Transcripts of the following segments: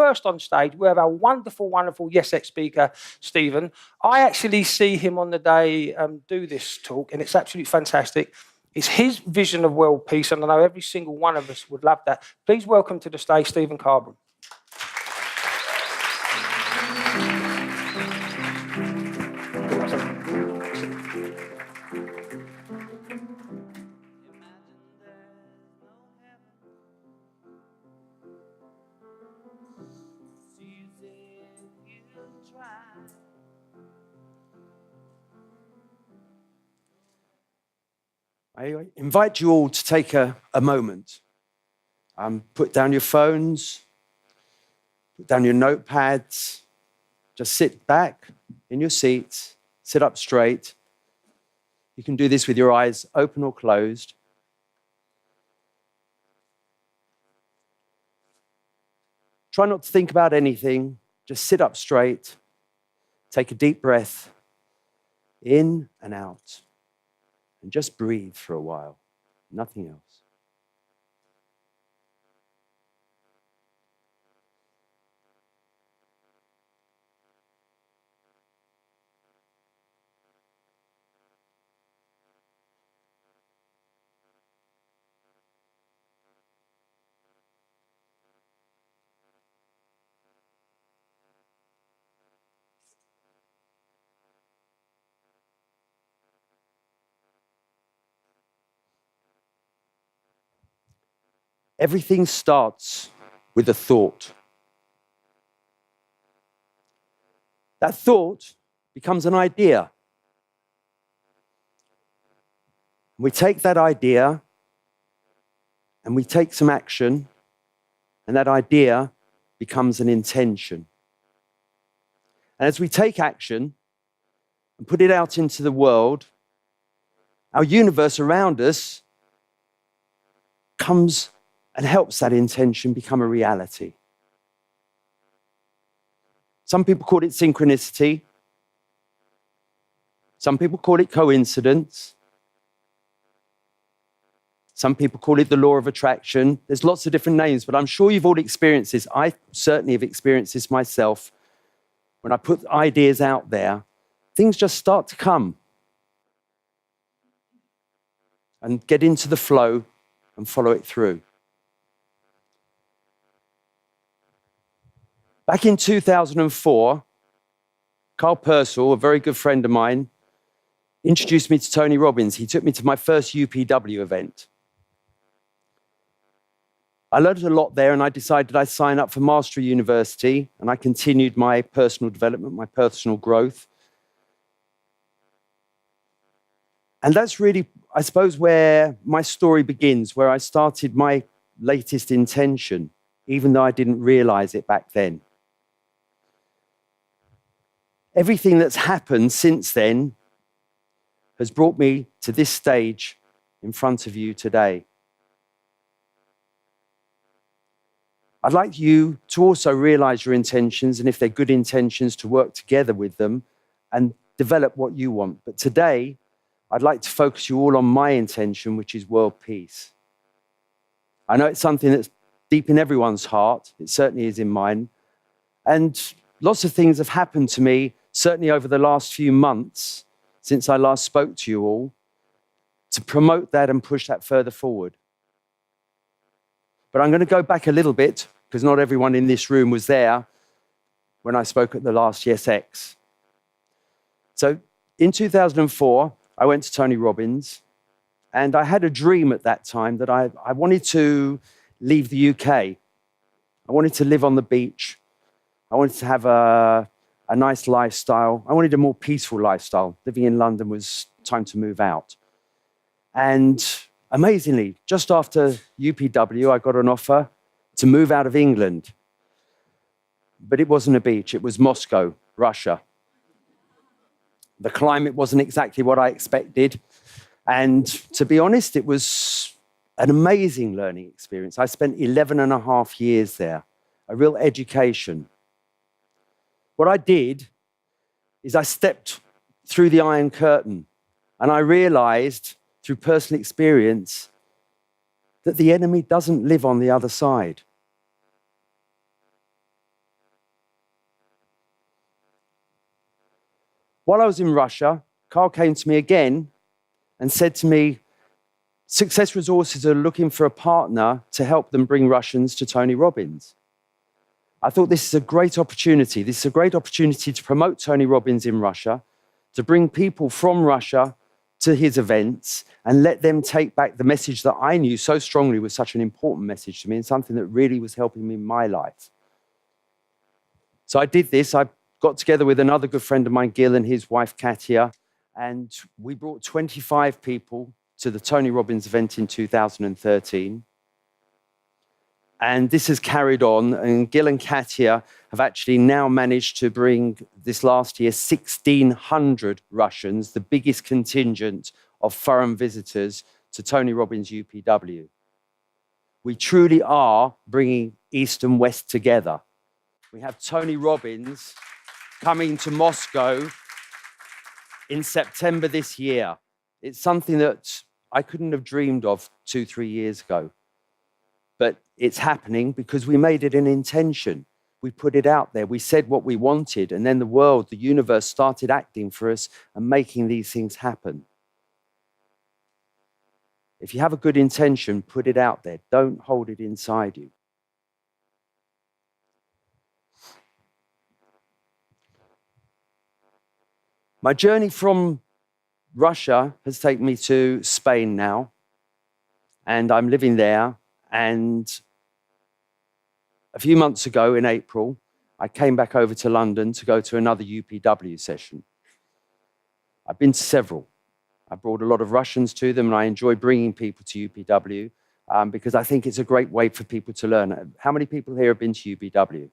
first on stage, we have our wonderful, wonderful YESx speaker, Stephen. I actually see him on the day do this talk, and it's absolutely fantastic. It's his vision of world peace, and I know every single one of us would love that. Please welcome to the stage, Stephen Karbaron. I invite you all to take a moment. Put down your phones, put down your notepads, just sit back in your seats, sit up straight. You can do this with your eyes open or closed. Try not to think about anything, just sit up straight, take a deep breath in and out. And just breathe for a while, nothing else. Everything starts with a thought. That thought becomes an idea. We take that idea and we take some action, and that idea becomes an intention. And as we take action and put it out into the world, our universe around us comes and helps that intention become a reality. Some people call it synchronicity. Some people call it coincidence. Some people call it the law of attraction. There's lots of different names, but I'm sure you've all experienced this. I certainly have experienced this myself. When I put ideas out there, things just start to come and get into the flow and follow it through. Back in 2004, Carl Purcell, a very good friend of mine, introduced me to Tony Robbins. He took me to my first UPW event. I learned a lot there, and I decided I'd sign up for Mastery University, and I continued my personal development, my personal growth. And that's really, I suppose, where my story begins, where I started my latest intention, even though I didn't realize it back then. Everything that's happened since then has brought me to this stage in front of you today. I'd like you to also realize your intentions, and if they're good intentions, to work together with them and develop what you want. But today, I'd like to focus you all on my intention, which is world peace. I know it's something that's deep in everyone's heart. It certainly is in mine. And lots of things have happened to me, certainly over the last few months, since I last spoke to you all, to promote that and push that further forward. But I'm going to go back a little bit, because not everyone in this room was there when I spoke at the last YESx. So in 2004, I went to Tony Robbins, and I had a dream at that time that I wanted to leave the UK. I wanted to live on the beach. I wanted to have a nice lifestyle. I wanted a more peaceful lifestyle. Living in London was time to move out. And amazingly, just after UPW, I got an offer to move out of England. But it wasn't a beach, it was Moscow, Russia. The climate wasn't exactly what I expected. And to be honest, it was an amazing learning experience. I spent 11 and a half years there, a real education. What I did is I stepped through the Iron Curtain, and I realized through personal experience that the enemy doesn't live on the other side. While I was in Russia, Carl came to me again and said to me, Success Resources are looking for a partner to help them bring Russians to Tony Robbins. I thought this is a great opportunity. This is a great opportunity to promote Tony Robbins in Russia, to bring people from Russia to his events and let them take back the message that I knew so strongly was such an important message to me and something that really was helping me in my life. So I did this. I got together with another good friend of mine, Gil, and his wife, Katia, and we brought 25 people to the Tony Robbins event in 2013. And this has carried on, and Gil and Katia have actually now managed to bring this last year 1,600 Russians, the biggest contingent of foreign visitors to Tony Robbins UPW. We truly are bringing East and West together. We have Tony Robbins coming to Moscow in September this year. It's something that I couldn't have dreamed of 2-3 years ago. But it's happening because we made it an intention. We put it out there. We said what we wanted, and then the world, the universe started acting for us and making these things happen. If you have a good intention, put it out there. Don't hold it inside you. My journey from Russia has taken me to Spain now, and I'm living there. And a few months ago in April, I came back over to London to go to another UPW session. I've been to several. I brought a lot of Russians to them, and I enjoy bringing people to UPW because I think it's a great way for people to learn. How many people here have been to UPW?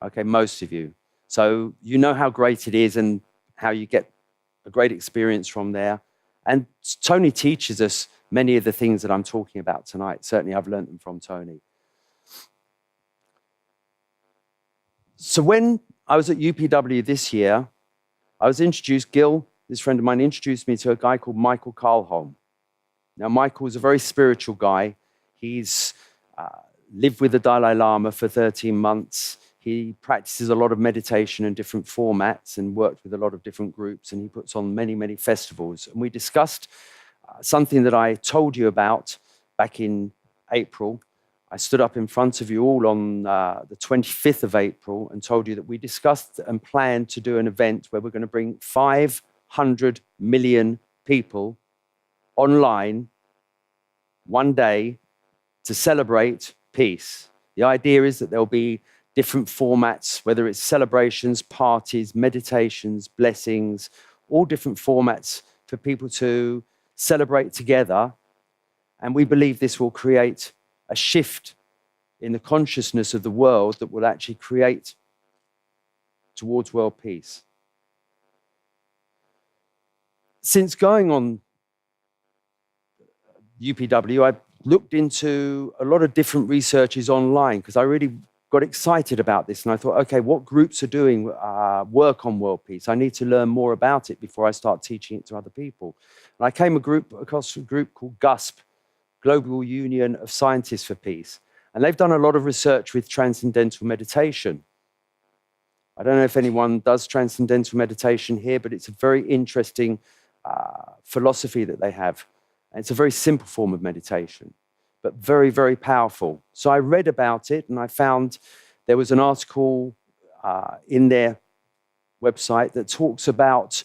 Okay, most of you. So you know how great it is and how you get a great experience from there. And Tony teaches us many of the things that I'm talking about tonight. Certainly, I've learned them from Tony. So when I was at UPW this year, I was introduced, Gil, this friend of mine, introduced me to a guy called Michael Karlholm. Now, Michael is a very spiritual guy. He's lived with the Dalai Lama for 13 months. He practices a lot of meditation in different formats and worked with a lot of different groups, and he puts on many, many festivals. And we discussed something that I told you about back in April. I stood up in front of you all on the 25th of April and told you that we discussed and planned to do an event where we're going to bring 500 million people online one day to celebrate peace. The idea is that there'll be different formats, whether it's celebrations, parties, meditations, blessings, all different formats for people to celebrate together. And we believe this will create a shift in the consciousness of the world that will actually create towards world peace. Since going on UPW, I've looked into a lot of different researches online because I really got excited about this, and I thought, okay, what groups are doing work on world peace? I need to learn more about it before I start teaching it to other people. And I came across a group called GUSP, Global Union of Scientists for Peace, and they've done a lot of research with transcendental meditation. I don't know if anyone does transcendental meditation here, but it's a very interesting philosophy that they have. And it's a very simple form of meditation, but very, very powerful. So I read about it, and I found there was an article in their website that talks about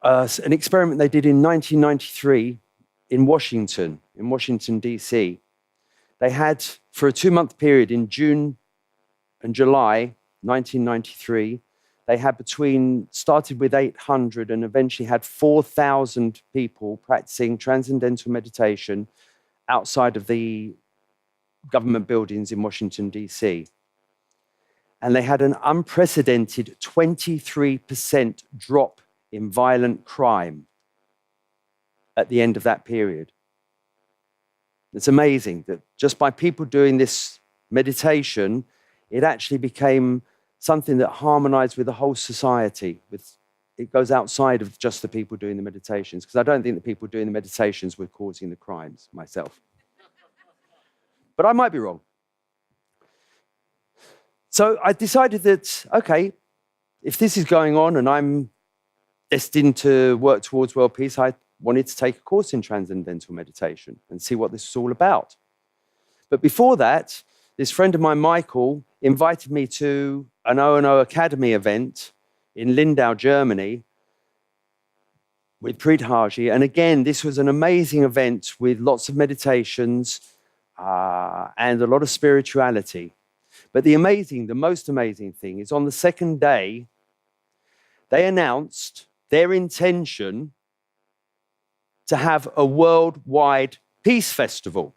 an experiment they did in 1993 in Washington, D.C. They had, for a 2-month period in June and July 1993, they had started with 800 and eventually had 4,000 people practicing transcendental meditation outside of the government buildings in Washington, D.C. And they had an unprecedented 23% drop in violent crime at the end of that period. It's amazing that just by people doing this meditation, it actually became something that harmonized with the whole society. It goes outside of just the people doing the meditations, because I don't think the people doing the meditations were causing the crimes myself. But I might be wrong. So I decided that, okay, if this is going on and I'm destined to work towards world peace, I wanted to take a course in transcendental meditation and see what this was all about. But before that, this friend of mine, Michael, invited me to an O&O Academy event in Lindau, Germany, with Pridhaji. And again, this was an amazing event with lots of meditations and a lot of spirituality. But the most amazing thing is on the second day, they announced their intention to have a worldwide peace festival.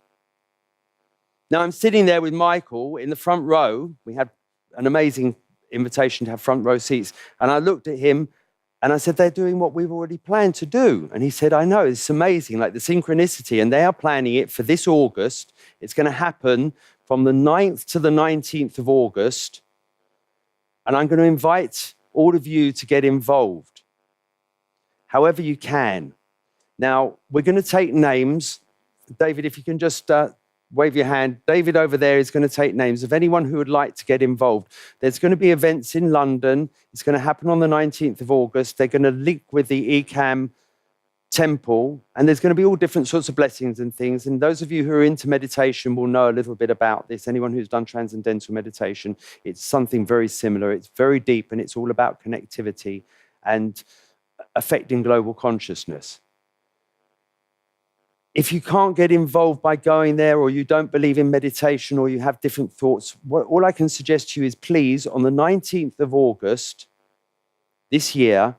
Now, I'm sitting there with Michael in the front row. We had an amazing invitation to have front row seats. And I looked at him and I said, they're doing what we've already planned to do. And he said, I know, it's amazing, like the synchronicity. And they are planning it for this August. It's going to happen from the 9th to the 19th of August. And I'm going to invite all of you to get involved, however you can. Now, we're going to take names. David, if you can just wave your hand. David over there is going to take names of anyone who would like to get involved. There's going to be events in London. It's going to happen on the 19th of August. They're going to link with the ECAM temple, and there's going to be all different sorts of blessings and things. And those of you who are into meditation will know a little bit about this. Anyone who's done transcendental meditation, it's something very similar. It's very deep, and it's all about connectivity and affecting global consciousness. If you can't get involved by going there, or you don't believe in meditation, or you have different thoughts, all I can suggest to you is, please, on the 19th of August this year,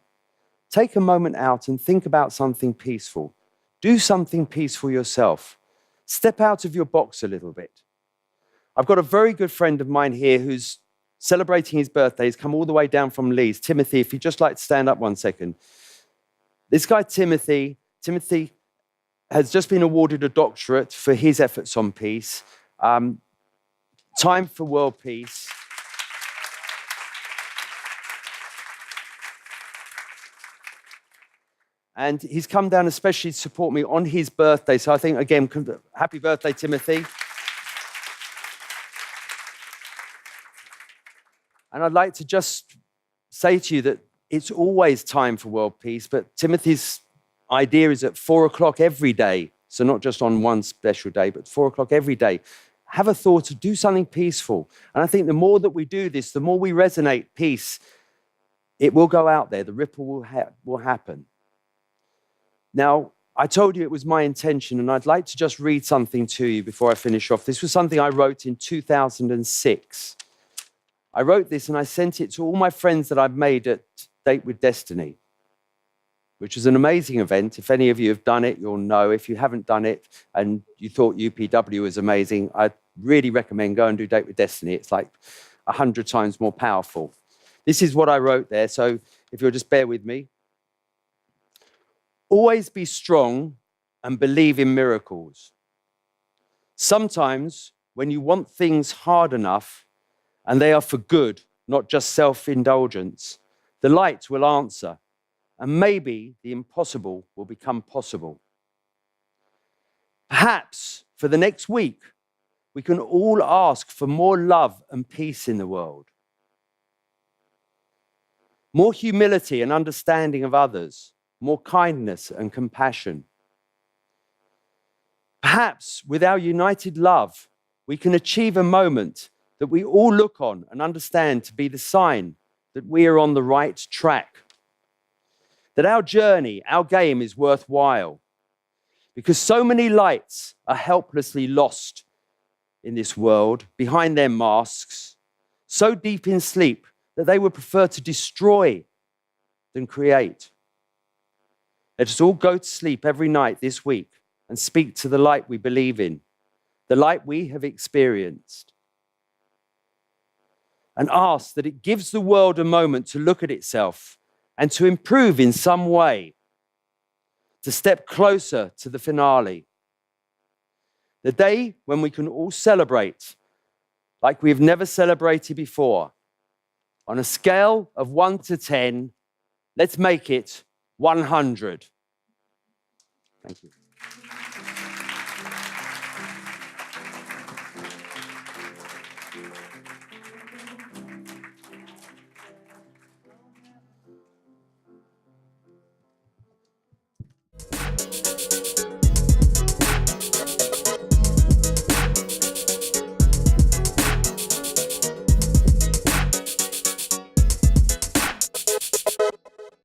take a moment out and think about something peaceful. Do something peaceful yourself. Step out of your box a little bit. I've got a very good friend of mine here who's celebrating his birthday. He's come all the way down from Leeds. Timothy, if you'd just like to stand up 1 second. This guy, Timothy has just been awarded a doctorate for his efforts on peace. Time for world peace. And he's come down especially to support me on his birthday. So I think, again, happy birthday, Timothy. And I'd like to just say to you that it's always time for world peace, but Timothy's idea is at 4 o'clock every day. So not just on one special day, but 4 o'clock every day. Have a thought to do something peaceful. And I think the more that we do this, the more we resonate peace, it will go out there. The ripple will happen. Now, I told you it was my intention, and I'd like to just read something to you before I finish off. This was something I wrote in 2006. I wrote this and I sent it to all my friends that I've made at Date with Destiny, which is an amazing event. If any of you have done it, you'll know. If you haven't done it and you thought UPW was amazing, I'd really recommend go and do Date with Destiny. It's like 100 times more powerful. This is what I wrote there, so if you'll just bear with me. Always be strong and believe in miracles. Sometimes when you want things hard enough, and they are for good, not just self-indulgence, the light will answer. And maybe the impossible will become possible. Perhaps for the next week, we can all ask for more love and peace in the world. More humility and understanding of others. More kindness and compassion. Perhaps with our united love, we can achieve a moment that we all look on and understand to be the sign that we are on the right track. That our journey, our game is worthwhile. Because so many lights are helplessly lost in this world, behind their masks, so deep in sleep that they would prefer to destroy than create. Let us all go to sleep every night this week and speak to the light we believe in, the light we have experienced. And ask that it gives the world a moment to look at itself and to improve in some way, to step closer to the finale. The day when we can all celebrate like we've never celebrated before. On a scale of 1 to 10, let's make it 100. Thank you.